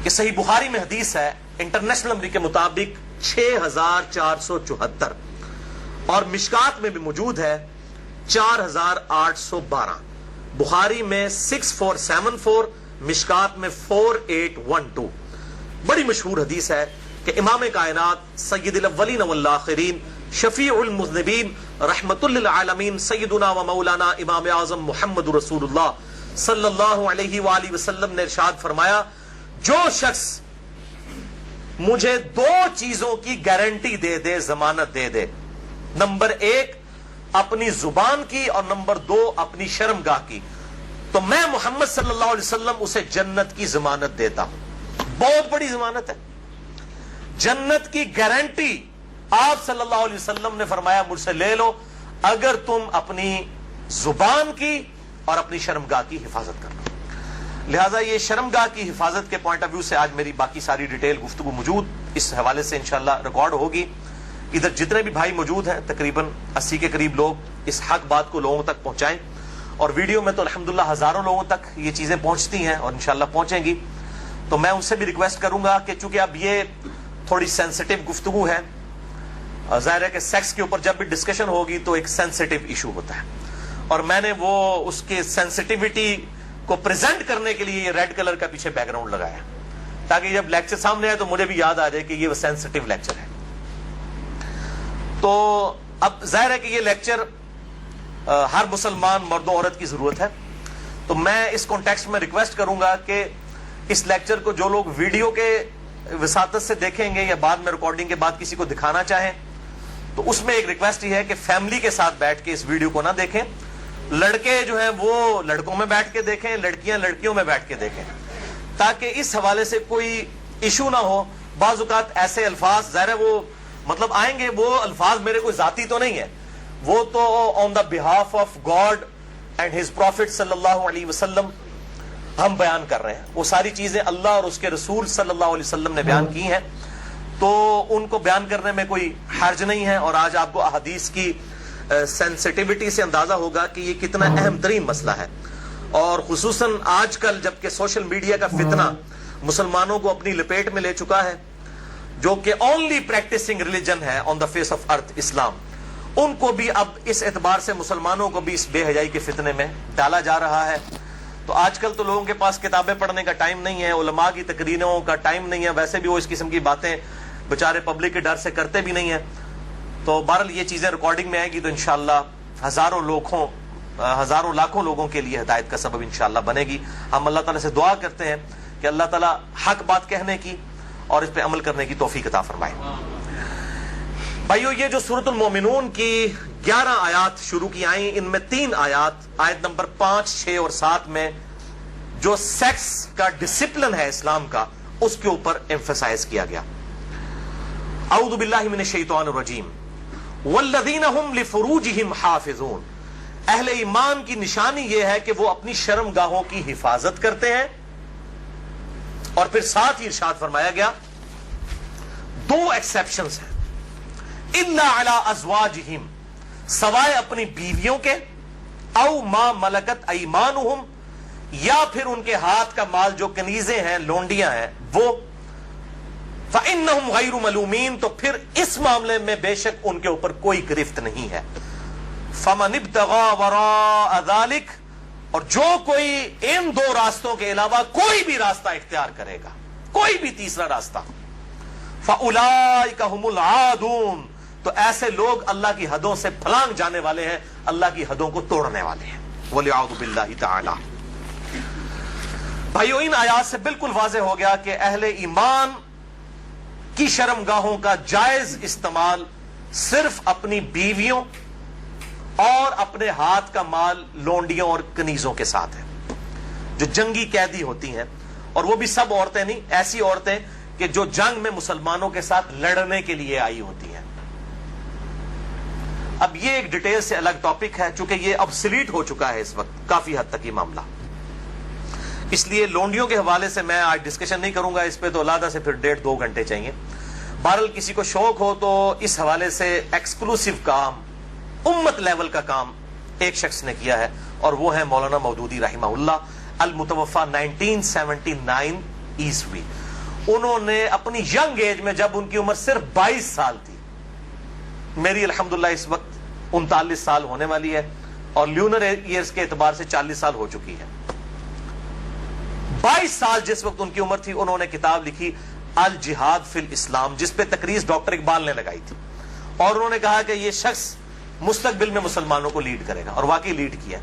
کہ صحیح بخاری میں حدیث ہے انٹرنیشنل نمبر کے مطابق 6474 اور مشکات میں بھی موجود ہے 4812. بخاری میں 6474, مشکات میں 4812. بڑی مشہور حدیث ہے کہ امام کائنات سید الاولین والآخرین شفیع المذنبین رحمت للعالمین سیدنا و مولانا امام اعظم محمد رسول اللہ صلی اللہ علیہ وآلہ وسلم نے ارشاد فرمایا جو شخص مجھے 2 چیزوں کی گارنٹی دے دے, ضمانت دے دے, نمبر 1 اپنی زبان کی اور نمبر 2 اپنی شرمگاہ کی, تو میں محمد صلی اللہ علیہ وسلم اسے جنت کی ضمانت دیتا ہوں. بہت بڑی ضمانت ہے, جنت کی گارنٹی. آپ صلی اللہ علیہ وسلم نے فرمایا مجھ سے لے لو اگر تم اپنی زبان کی اور اپنی شرمگاہ کی حفاظت کرنا. لہذا یہ شرمگاہ کی حفاظت کے پوائنٹ آف ویو سے آج میری باقی ساری ڈیٹیل گفتگو موجود اس حوالے سے انشاءاللہ ریکارڈ ہوگی. ادھر جتنے بھی بھائی موجود ہیں تقریباً 80 کے قریب لوگ اس حق بات کو لوگوں تک پہنچائیں, اور ویڈیو میں تو الحمدللہ ہزاروں لوگوں تک یہ چیزیں پہنچتی ہیں اور انشاءاللہ پہنچیں گی. تو میں ان سے بھی ریکویسٹ کروں گا کہ چونکہ اب یہ تھوڑی سینسٹیو گفتگو ہے, ظاہر ہے کہ سیکس کے اوپر جب بھی ڈسکشن ہوگی تو ایک سینسٹیو ایشو ہوتا ہے, اور میں نے وہ اس کے سینسٹیوٹی کو پریزنٹ کرنے کے لیے یہ ریڈ کلر کا پیچھے بیک گراؤنڈ لگایا تاکہ جب لیکچر سامنے آئے تو مجھے بھی یاد آ جائے کہ یہ سینسٹیو لیکچر ہے. تو اب ظاہر ہے کہ یہ لیکچر ہر مسلمان مرد و عورت کی ضرورت ہے, تو میں اس کانٹیکسٹ میں ریکویسٹ کروں گا کہ اس لیکچر کو جو لوگ ویڈیو کے وساطت سے دیکھیں گے یا بعد میں ریکارڈنگ کے بعد کسی کو دکھانا چاہیں تو اس میں ایک ریکویسٹ یہ ہے کہ فیملی کے ساتھ بیٹھ کے اس ویڈیو کو نہ دیکھیں. لڑکے جو ہیں وہ لڑکوں میں بیٹھ کے دیکھیں, لڑکیاں لڑکیوں میں بیٹھ کے دیکھیں, تاکہ اس حوالے سے کوئی ایشو نہ ہو. بعض اوقات ایسے الفاظ ظاہر ہے وہ مطلب آئیں گے, وہ الفاظ میرے کوئی ذاتی تو نہیں ہے, وہ تو on the behalf of God and his prophet صلی اللہ علیہ وسلم ہم بیان کر رہے ہیں. وہ ساری چیزیں اللہ اور اس کے رسول صلی اللہ علیہ وسلم نے بیان کی ہیں, تو ان کو بیان کرنے میں کوئی حرج نہیں ہے. اور آج آپ کو احادیث کی سینسٹیوٹی سے اندازہ ہوگا کہ یہ کتنا اہم ترین مسئلہ ہے, اور خصوصاً آج کل جبکہ سوشل میڈیا کا فتنہ مسلمانوں کو اپنی لپیٹ میں لے چکا ہے, جو کہ اونلی پریکٹسنگ ریلیجن ہے آن دا فیس آف ارتھ اسلام, ان کو بھی اب اس اعتبار سے مسلمانوں کو بھی اس بے حیائی کے فتنے میں ڈالا جا رہا ہے. تو آج کل تو لوگوں کے پاس کتابیں پڑھنے کا ٹائم نہیں ہے, علماء کی تقریروں کا ٹائم نہیں ہے, ویسے بھی وہ اس قسم کی باتیں بےچارے پبلک کے ڈر سے کرتے بھی نہیں ہیں. تو بہرحال یہ چیزیں ریکارڈنگ میں آئے گی تو انشاءاللہ ہزاروں لاکھوں لوگوں کے لیے ہدایت کا سبب انشاءاللہ بنے گی. ہم اللہ تعالیٰ سے دعا کرتے ہیں کہ اللہ تعالیٰ حق بات کہنے کی اور اس پہ عمل کرنے کی توفیق عطا فرمائے. بھائیو, یہ جو سورۃ المومنون کی 11 آیات شروع کی آئیں, ان میں 3 آیات آیت نمبر 5, 6 اور 7 میں جو سیکس کا ڈسپلن ہے اسلام کا اس کے اوپر ایمفسائز کیا گیا. اعوذ باللہ من الشیطان الرجیم. والذین هم لفروجہم حافظون. اہل ایمان کی نشانی یہ ہے کہ وہ اپنی شرمگاہوں کی حفاظت کرتے ہیں, اور پھر ساتھ ہی ارشاد فرمایا گیا 2 ایکسیپشنز ہیں. الا علی ازواجہم, سوائے اپنی بیویوں کے, او ما ملکت ایمانہم, یا پھر ان کے ہاتھ کا مال جو کنیزیں ہیں, لونڈیاں ہیں وہ. فإنہم غیر ملومین, تو پھر اس معاملے میں بے شک ان کے اوپر کوئی گرفت نہیں ہے. فمن ابتغى وراء ذلك, اور جو کوئی ان 2 راستوں کے علاوہ کوئی بھی راستہ اختیار کرے گا, کوئی بھی تیسرا راستہ, فأولئک هم العادون, تو ایسے لوگ اللہ کی حدوں سے پھلانگ جانے والے ہیں, اللہ کی حدوں کو توڑنے والے ہیں. وَلِعَوْذُ بِاللَّهِ تَعَالَى. بھائیو, ان آیات سے بالکل واضح ہو گیا کہ اہل ایمان کی شرمگاہوں کا جائز استعمال صرف اپنی بیویوں اور اپنے ہاتھ کا مال لونڈیوں اور کنیزوں کے ساتھ ہے, جو جنگی قیدی ہوتی ہیں, اور وہ بھی سب عورتیں نہیں, ایسی عورتیں کہ جو جنگ میں مسلمانوں کے ساتھ لڑنے کے لیے آئی ہوتی ہیں. اب یہ ایک ڈیٹیل سے الگ ٹاپک ہے, چونکہ یہ ابسلیٹ ہو چکا ہے اس وقت کافی حد تک یہ معاملہ, اس لیے لونڈیوں کے حوالے سے میں آج ڈسکشن نہیں کروں گا اس پہ, تو علیحدہ سے پھر 1.5-2 گھنٹے چاہیے. بہرحال کسی کو شوق ہو تو اس حوالے سے ایکسکلوسیو کام, امت لیول کا کام ایک شخص نے کیا ہے, اور وہ ہے مولانا مودودی رحمہ اللہ, المتوفا 1979 عیسوی. انہوں نے اپنی ینگ ایج میں، جب ان کی عمر صرف 22 سال تھی، میری الحمدللہ اس وقت 39 سال ہونے والی ہے اور لیونر ایئرز کے اعتبار سے 40 سال ہو چکی ہے، 22 سال جس وقت ان کی عمر تھی، انہوں نے کتاب لکھی الجہاد فی الاسلام، جس پہ تقریر ڈاکٹر اقبال نے لگائی تھی، اور انہوں نے کہا کہ یہ شخص مستقبل میں مسلمانوں کو لیڈ کرے گا، اور واقعی لیڈ کیا۔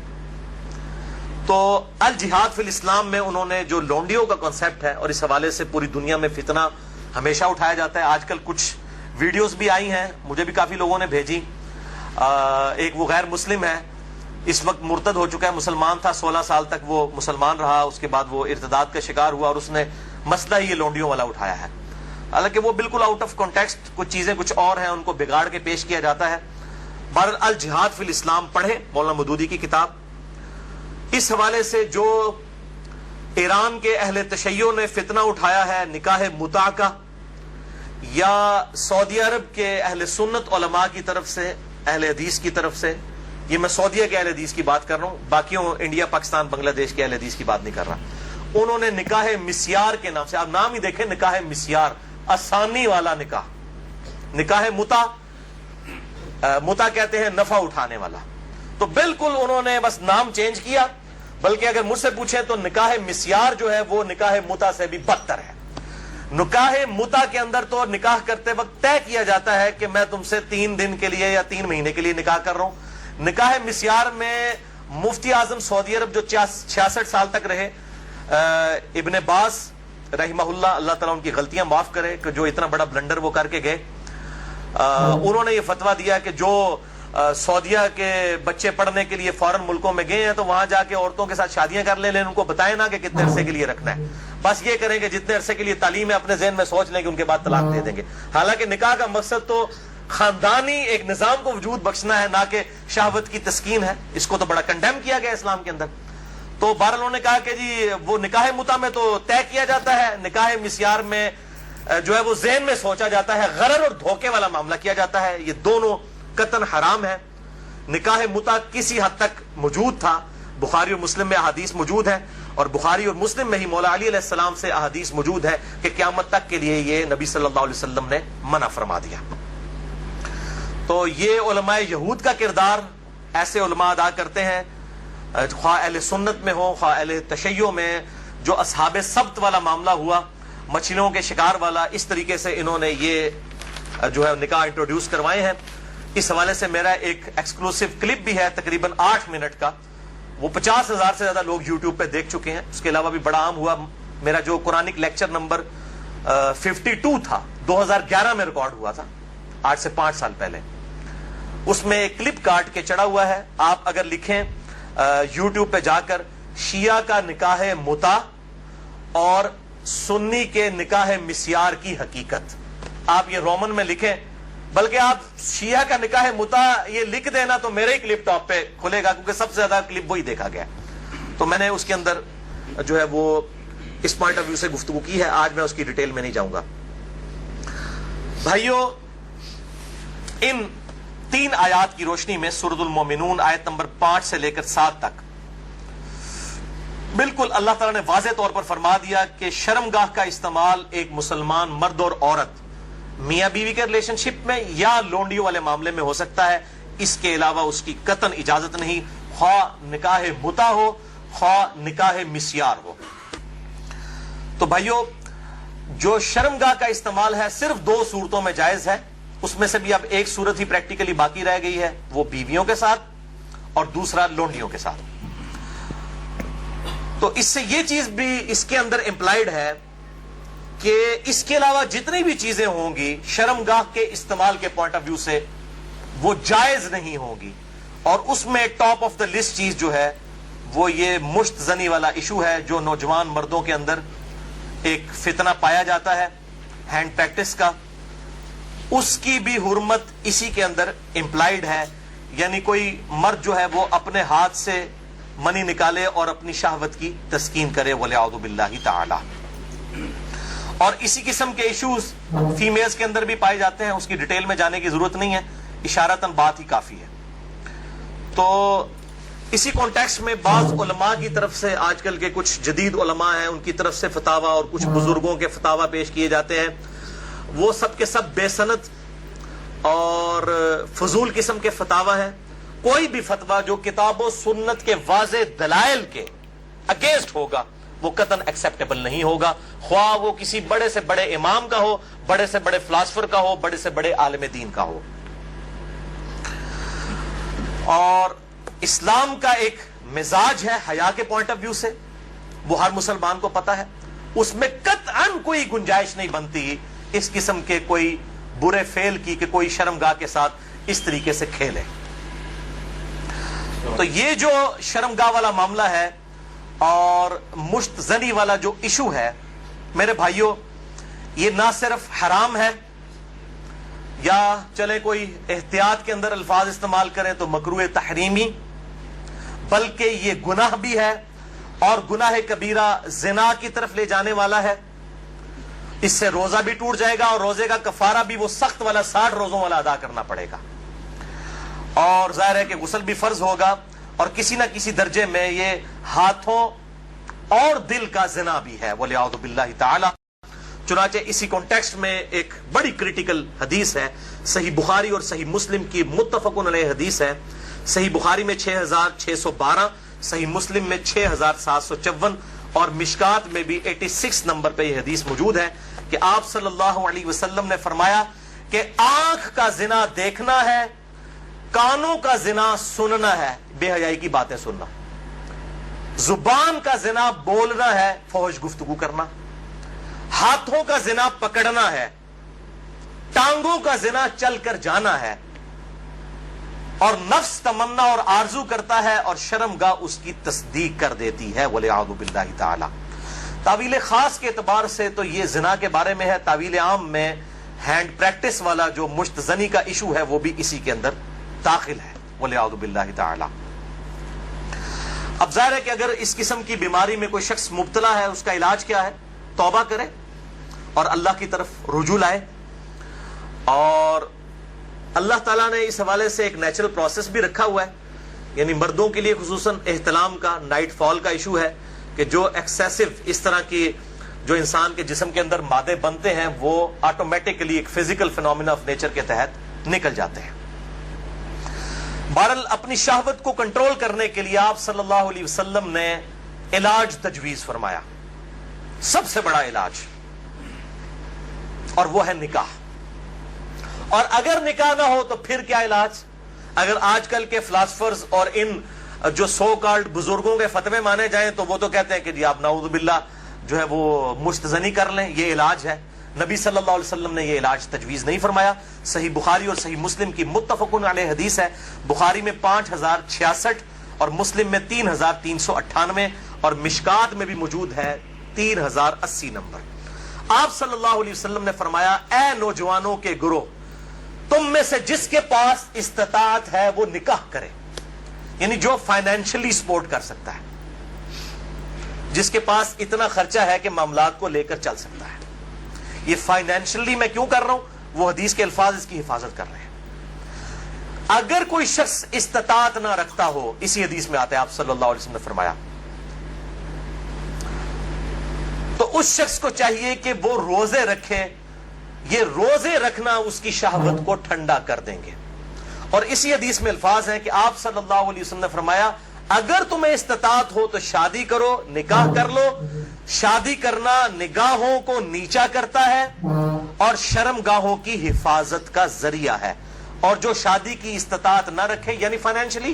تو الجہاد فی الاسلام میں انہوں نے جو لونڈیوں کا کنسپٹ ہے، اور اس حوالے سے پوری دنیا میں فتنہ ہمیشہ اٹھایا جاتا ہے، آج کل کچھ ویڈیوز بھی آئی ہیں، مجھے بھی کافی لوگوں نے بھیجی، ایک وہ غیر مسلم ہے، اس وقت مرتد ہو چکا ہے، مسلمان تھا 16 سال تک وہ مسلمان رہا، اس کے بعد وہ ارتداد کا شکار ہوا، اور اس نے مسئلہ ہی یہ لونڈیوں والا اٹھایا ہے، حالانکہ وہ بالکل آؤٹ آف کانٹیکسٹ، کچھ چیزیں کچھ اور ہیں، ان کو بگاڑ کے پیش کیا جاتا ہے۔ بہرحال الجہاد فی الاسلام پڑھیں، مولانا مودودی کی کتاب۔ اس حوالے سے جو ایران کے اہل تشیع نے فتنہ اٹھایا ہے نکاح متع کا، یا سعودی عرب کے اہل سنت علماء کی طرف سے، اہل حدیث کی طرف سے، یہ میں سعودیہ کے اہل حدیث کی بات کر رہا ہوں، باقیوں انڈیا، پاکستان، بنگلہ دیش کے اہل حدیث کی بات نہیں کر رہا، انہوں نے نکاح مسیار کے نام سے، آپ نام ہی دیکھیں، نکاح مسیار، آسانی والا نکاح، نکاح متع، متع کہتے ہیں نفع اٹھانے والا، تو بالکل انہوں نے بس نام چینج کیا، بلکہ اگر مجھ سے پوچھیں تو نکاح مسیار جو ہے وہ نکاح متع سے بھی بدتر ہے۔ نکاح متع کے اندر تو نکاح کرتے وقت طے کیا جاتا ہے کہ میں تم سے 3 دن کے لیے یا 3 مہینے کے لیے نکاح کر رہا ہوں۔ نکاح مسیار میں مفتی اعظم سعودی عرب جو 66 سال تک رہے، ابن باز رحمہ اللہ، اللہ تعالیٰ ان کی غلطیاں معاف کرے کہ جو اتنا بڑا بلنڈر وہ کر کے گئے، انہوں نے یہ فتویٰ دیا کہ جو سعودیہ کے بچے پڑھنے کے لیے فارن ملکوں میں گئے ہیں تو وہاں جا کے عورتوں کے ساتھ شادیاں کر لیں، لیکن ان کو بتائیں نا کہ کتنے عرصے کے لیے رکھنا ہے، بس یہ کریں کہ جتنے عرصے کے لیے تعلیم ہے اپنے ذہن میں سوچ لیں کہ ان کے بعد طلاق دے دیں گے۔ حالانکہ نکاح کا مقصد تو خاندانی ایک نظام کو وجود بخشنا ہے، نہ کہ شہوت کی تسکین ہے، اس کو تو بڑا کنڈیم کیا گیا اسلام کے اندر۔ تو بہرحال انہوں نے کہا کہ جی وہ نکاح متع میں تو طے کیا جاتا ہے، نکاح مسیار میں جو ہے وہ ذہن میں سوچا جاتا ہے، غرر اور دھوکے والا معاملہ کیا جاتا ہے، یہ دونوں قطعاً حرام ہے۔ نکاح متع کسی حد تک موجود تھا، بخاری اور مسلم میں احادیث موجود ہے، اور بخاری اور مسلم میں ہی مولا علی علیہ السلام سے احادیث موجود ہے کہ قیامت تک کے لیے یہ نبی صلی اللہ علیہ وسلم نے منع فرما دیا۔ تو یہ علماء یہود کا کردار ایسے علماء ادا کرتے ہیں، خواہ اہل سنت میں ہو خواہ اہل تشیع میں، جو اصحاب سبت والا معاملہ ہوا، مچھلیوں کے شکار والا، اس طریقے سے انہوں نے یہ جو ہے نکاح انٹروڈیوس کروائے ہیں۔ اس حوالے سے میرا ایک ایکسکلوسیو کلپ بھی ہے تقریباً 8 منٹ کا، وہ 50,000 سے زیادہ لوگ یوٹیوب پہ دیکھ چکے ہیں۔ اس کے علاوہ بھی بڑا عام ہوا میرا جو قرآنک لیکچر نمبر 52 تھا، 2011 میں ریکارڈ ہوا تھا، آج سے 5 سال پہلے، اس میں ایک کلپ کاٹ کے چڑھا ہوا ہے، آپ اگر لکھیں یوٹیوب پہ جا کر شیعہ کا نکاح متع اور سنی کے نکاح مسیار کی حقیقت، آپ یہ رومن میں لکھیں، بلکہ آپ شیعہ کا نکاح متع یہ لکھ دینا تو میرے ہی کلپ ٹاپ پہ کھلے گا، کیونکہ سب سے زیادہ کلپ وہی دیکھا گیا، تو میں نے اس کے اندر جو ہے وہ اس پوائنٹ آف ویو سے گفتگو کی ہے، آج میں اس کی ڈیٹیل میں نہیں جاؤں گا۔ بھائیو، ان 3 آیات کی روشنی میں سورۃ المومنون آیت نمبر 5 سے لے کر 7 تک بالکل اللہ تعالیٰ نے واضح طور پر فرما دیا کہ شرمگاہ کا استعمال ایک مسلمان مرد اور عورت میاں بیوی کے ریلیشن شپ میں یا لونڈیوں والے معاملے میں ہو سکتا ہے، اس کے علاوہ اس کی قطعاً اجازت نہیں، خواہ نکاح متع ہو خواہ نکاح مسیار ہو۔ تو بھائیو، جو شرمگاہ کا استعمال ہے صرف 2 صورتوں میں جائز ہے، اس میں سے بھی اب ایک صورت ہی پریکٹیکلی باقی رہ گئی ہے، وہ بیویوں کے ساتھ اور دوسرا لونڈیوں کے ساتھ۔ تو اس سے یہ چیز بھی اس کے اندر امپلائڈ ہے کہ اس کے علاوہ جتنی بھی چیزیں ہوں گی شرمگاہ کے استعمال کے پوائنٹ آف ویو سے وہ جائز نہیں ہوں گی، اور اس میں ٹاپ آف دا لسٹ چیز جو ہے وہ یہ مشت زنی والا ایشو ہے، جو نوجوان مردوں کے اندر ایک فتنہ پایا جاتا ہے ہینڈ پریکٹس کا، اس کی بھی حرمت اسی کے اندر امپلائڈ ہے، یعنی کوئی مرد جو ہے وہ اپنے ہاتھ سے منی نکالے اور اپنی شہوت کی تسکین کرے، وَلِعَوْذُ بِاللَّهِ تَعَالَى۔ اور اسی قسم کے ایشوز فیمیلز کے اندر بھی پائے جاتے ہیں، اس کی ڈیٹیل میں جانے کی ضرورت نہیں ہے، اشارتاً بات ہی کافی ہے۔ تو اسی کانٹیکسٹ میں بعض علماء کی طرف سے، آج کل کے کچھ جدید علماء ہیں ان کی طرف سے فتاوی اور کچھ بزرگوں کے فتاوی پیش کیے جاتے ہیں، وہ سب کے سب بے سند اور فضول قسم کے فتاوی ہیں۔ کوئی بھی فتویٰ جو کتاب و سنت کے واضح دلائل کے اگینسٹ ہوگا وہ قطعاً ایکسیپٹیبل نہیں ہوگا، خواہ وہ کسی بڑے سے بڑے امام کا ہو، بڑے سے بڑے فلاسفر کا ہو، بڑے سے بڑے عالم دین کا ہو۔ اور اسلام کا ایک مزاج ہے حیا کے پوائنٹ آف ویو سے، وہ ہر مسلمان کو پتا ہے، اس میں قطعاً کوئی گنجائش نہیں بنتی اس قسم کے کوئی برے فعل کی کہ کوئی شرمگاہ کے ساتھ اس طریقے سے کھیلے۔ تو یہ جو شرمگاہ والا معاملہ ہے اور مشت زنی والا جو ایشو ہے میرے بھائیوں، یہ نہ صرف حرام ہے یا چلے کوئی احتیاط کے اندر الفاظ استعمال کریں تو مکروہ تحریمی، بلکہ یہ گناہ بھی ہے، اور گناہ کبیرہ زنا کی طرف لے جانے والا ہے۔ اس سے روزہ بھی ٹوٹ جائے گا اور روزے کا کفارہ بھی وہ سخت والا 60 روزوں والا ادا کرنا پڑے گا، اور ظاہر ہے کہ غسل بھی فرض ہوگا، اور کسی نہ کسی درجے میں یہ ہاتھوں اور دل کا زنا بھی ہے وَلِعَوْذُ بِاللَّهِ تعالی۔ چنانچہ اسی کانٹیکسٹ میں ایک بڑی کریٹیکل حدیث ہے، صحیح بخاری اور صحیح مسلم کی متفقن علیہ حدیث ہے۔ صحیح بخاری میں 6612، صحیح مسلم میں 6754 اور مشکات میں بھی 86 نمبر پہ یہ حدیث موجود ہے کہ آپ صلی اللہ علیہ وسلم نے فرمایا کہ آنکھ کا زنا دیکھنا ہے، کانوں کا زنا سننا ہے، بے حیائی کی باتیں سننا، زبان کا زنا بولنا ہے، فحش گفتگو کرنا، ہاتھوں کا زنا پکڑنا ہے، ٹانگوں کا زنا چل کر جانا ہے، اور نفس تمنا اور آرزو کرتا ہے اور شرمگاہ اس کی تصدیق کر دیتی ہے وَلِعَوْذُ بِاللَّهِ تعالی۔ تعویل خاص کے اعتبار سے تو یہ زنا کے بارے میں ہے، تعویل عام میں ہینڈ پریکٹس والا جو مشت زنی کا ایشو ہے وہ بھی اسی کے اندر داخل ہے وَلِعَوْذُ بِاللَّهِ تعالی۔ اب ظاہر ہے کہ اگر اس قسم کی بیماری میں کوئی شخص مبتلا ہے، اس کا علاج کیا ہے؟ توبہ کرے اور اللہ کی طرف رجوع لائے، اور اللہ تعالیٰ نے اس حوالے سے ایک نیچرل پروسیس بھی رکھا ہوا ہے، یعنی مردوں کے لیے خصوصاً احتلام کا، نائٹ فال کا ایشو ہے کہ جو ایکسیسو اس طرح کی جو انسان کے جسم کے اندر مادے بنتے ہیں وہ آٹومیٹکلی ایک فزیکل فینومینا آف نیچر کے تحت نکل جاتے ہیں۔ بہرحال اپنی شہوت کو کنٹرول کرنے کے لیے آپ صلی اللہ علیہ وسلم نے علاج تجویز فرمایا، سب سے بڑا علاج، اور وہ ہے نکاح۔ اور اگر نکاح نہ ہو تو پھر کیا علاج؟ اگر آج کل کے فلاسفرز اور ان جو سو کالڈ بزرگوں کے فتوے مانے جائیں تو وہ تو کہتے ہیں کہ جی آپ نعوذ باللہ جو ہے وہ مستزنی کر لیں، یہ علاج ہے۔ نبی صلی اللہ علیہ وسلم نے یہ علاج تجویز نہیں فرمایا۔ صحیح بخاری اور صحیح مسلم کی متفقن علیہ حدیث ہے، بخاری میں 5066 اور مسلم میں 3398 اور مشکات میں بھی موجود ہے 3080 نمبر۔ آپ صلی اللہ علیہ وسلم نے فرمایا، اے نوجوانوں کے گروہ، تم میں سے جس کے پاس استطاعت ہے وہ نکاح کرے، یعنی جو فائنینشلی سپورٹ کر سکتا ہے، جس کے پاس اتنا خرچہ ہے کہ معاملات کو لے کر چل سکتا ہے۔ یہ فائنینشلی میں کیوں کر رہا ہوں؟ وہ حدیث کے الفاظ اس کی حفاظت کر رہے ہیں۔ اگر کوئی شخص استطاعت نہ رکھتا ہو، اسی حدیث میں آتا ہے آپ صلی اللہ علیہ وسلم نے فرمایا، تو اس شخص کو چاہیے کہ وہ روزے رکھے، یہ روزے رکھنا اس کی شہوت کو ٹھنڈا کر دیں گے۔ اور اسی حدیث میں الفاظ ہیں کہ آپ صلی اللہ علیہ وسلم نے فرمایا، اگر تمہیں استطاعت ہو تو شادی کرو، نکاح کر لو۔ شادی کرنا نگاہوں کو نیچا کرتا ہے اور شرمگاہوں کی حفاظت کا ذریعہ ہے۔ اور جو شادی کی استطاعت نہ رکھے، یعنی فائنینشلی،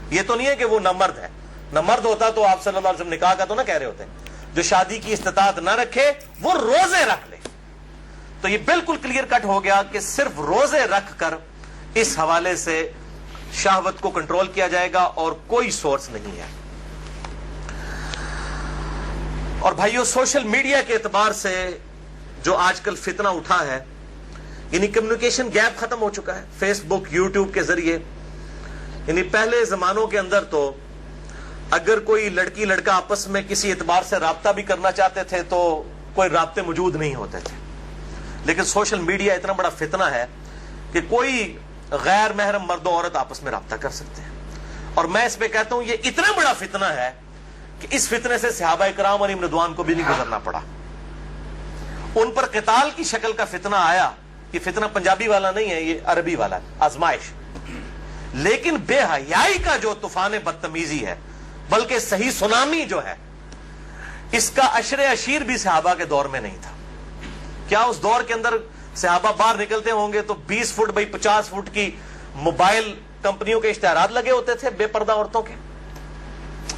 یہ تو نہیں ہے کہ وہ نہ مرد ہے، نہ مرد ہوتا تو آپ صلی اللہ علیہ وسلم نکاح کا تو نہ کہہ رہے ہوتے، جو شادی کی استطاعت نہ رکھے وہ روزے رکھ لے۔ تو یہ بالکل کلیئر کٹ ہو گیا کہ صرف روزے رکھ کر اس حوالے سے شہوت کو کنٹرول کیا جائے گا اور کوئی سورس نہیں ہے۔ اور بھائیو، سوشل میڈیا کے اعتبار سے جو آج کل فتنہ اٹھا ہے، یعنی کمیونیکیشن گیپ ختم ہو چکا ہے فیس بک، یوٹیوب کے ذریعے۔ یعنی پہلے زمانوں کے اندر تو اگر کوئی لڑکی لڑکا آپس میں کسی اعتبار سے رابطہ بھی کرنا چاہتے تھے تو کوئی رابطے موجود نہیں ہوتے تھے، لیکن سوشل میڈیا اتنا بڑا فتنہ ہے کہ کوئی غیر محرم مرد و عورت آپس میں رابطہ کر سکتے ہیں، اور میں اس پہ کہتا ہوں یہ اتنا بڑا فتنہ ہے کہ اس فتنے سے صحابہ کرام علیہم رضوان کو بھی نہیں گزرنا پڑا. ان پر قتال کی شکل کا فتنہ آیا. یہ فتنہ پنجابی والا نہیں ہے, یہ عربی والا ہے, آزمائش. لیکن بے حیائی کا جو طوفان بدتمیزی ہے, بلکہ صحیح سونامی جو ہے, اس کا عشر عشیر بھی صحابہ کے دور میں نہیں تھا. کیا اس دور کے اندر صحابہ باہر نکلتے ہوں گے تو 20 فٹ بائی 50 فٹ کی موبائل کمپنیوں کے اشتہارات لگے ہوتے تھے بے پردہ عورتوں کے؟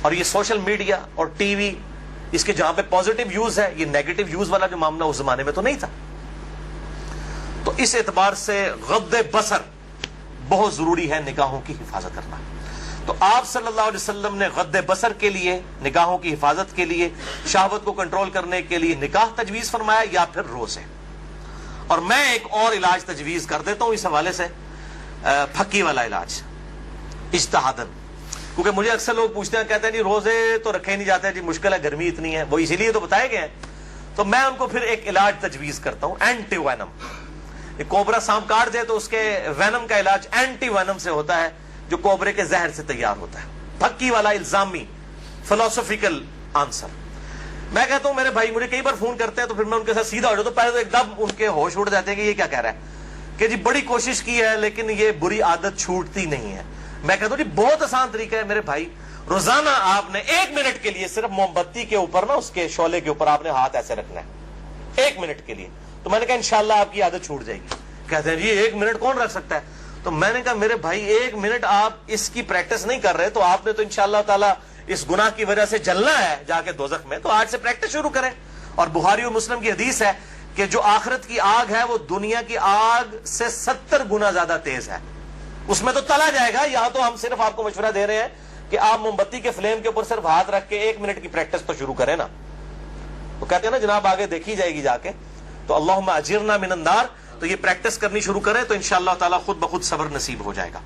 اور یہ سوشل میڈیا اور ٹی وی, اس کے جہاں پہ پازیٹیو یوز ہے, یہ نیگیٹو یوز والا جو معاملہ اس زمانے میں تو نہیں تھا. تو اس اعتبار سے غض بصر بہت ضروری ہے نگاہوں کی حفاظت کرنا. تو آپ صلی اللہ علیہ وسلم نے غض بصر کے لیے, نگاہوں کی حفاظت کے لیے, شہوت کو کنٹرول کرنے کے لیے نکاح تجویز فرمایا یا پھر روزے. اور میں ایک اور علاج تجویز کر دیتا ہوں اس حوالے سے, پھکی والا علاج, اجتہادن. کیونکہ مجھے اکثر لوگ پوچھتے ہیں, کہتے ہیں جی روزے تو رکھے نہیں جاتے, جی مشکل ہے, گرمی اتنی ہے, وہ اسی لیے تو بتائے گئے ہیں. تو میں ان کو پھر ایک علاج تجویز کرتا ہوں, اینٹی وینم. کوبرا سانپ کاٹ دے تو اس کے وینم کا علاج اینٹی وینم سے ہوتا ہے, جو کوبرے کے زہر سے تیار ہوتا ہے. پھکی والا الزامی فلسفیکل آنسر. میں کہتا ہوں میرے بھائی مجھے کئی بار فون کرتے ہیں تو پھر میں ان کے ساتھ سیدھا ہو جاتا ہوں. پہلے تو ایک دم ان کے ہوش اڑ جاتے ہیں کہ یہ کیا کہہ رہا ہے, کہ جی بڑی کوشش کی ہے لیکن یہ بری عادت چھوٹتی نہیں ہے. میں کہتا ہوں جی بہت آسان طریقہ ہے میرے بھائی, روزانہ آپ نے 1 منٹ کے لیے صرف موم بتی کے اوپر نا, اس کے شعلے کے اوپر آپ نے ہاتھ ایسے رکھنا ہے 1 منٹ کے لیے. تو میں نے کہا انشاءاللہ آپ کی عادت چھوٹ جائے گی. کہتے ہیں جی 1 منٹ کون رکھ سکتا ہے؟ تو میں نے کہا میرے بھائی 1 منٹ آپ اس کی پریکٹس نہیں کر رہے تو آپ نے تو انشاءاللہ تعالی اس گناہ کی وجہ سے جلنا ہے جا کے دوزخ میں. تو آج سے پریکٹس شروع کریں. اور بخاری اور مسلم کی حدیث ہے کہ جو آخرت کی آگ ہے وہ دنیا کی آگ سے 70 گنا زیادہ تیز ہے, اس میں تو تلا جائے گا. یہاں تو ہم صرف آپ کو مشورہ دے رہے ہیں کہ آپ موم بتی کے فلیم کے اوپر صرف ہاتھ رکھ کے 1 منٹ کی پریکٹس تو شروع کریں نا. تو کہتے ہیں نا جناب آگے دیکھی جائے گی جا کے. تو اللہم اجرنا من النار, تو یہ پریکٹس کرنی شروع کریں تو انشاءاللہ تعالی خود بخود صبر نصیب ہو جائے گا.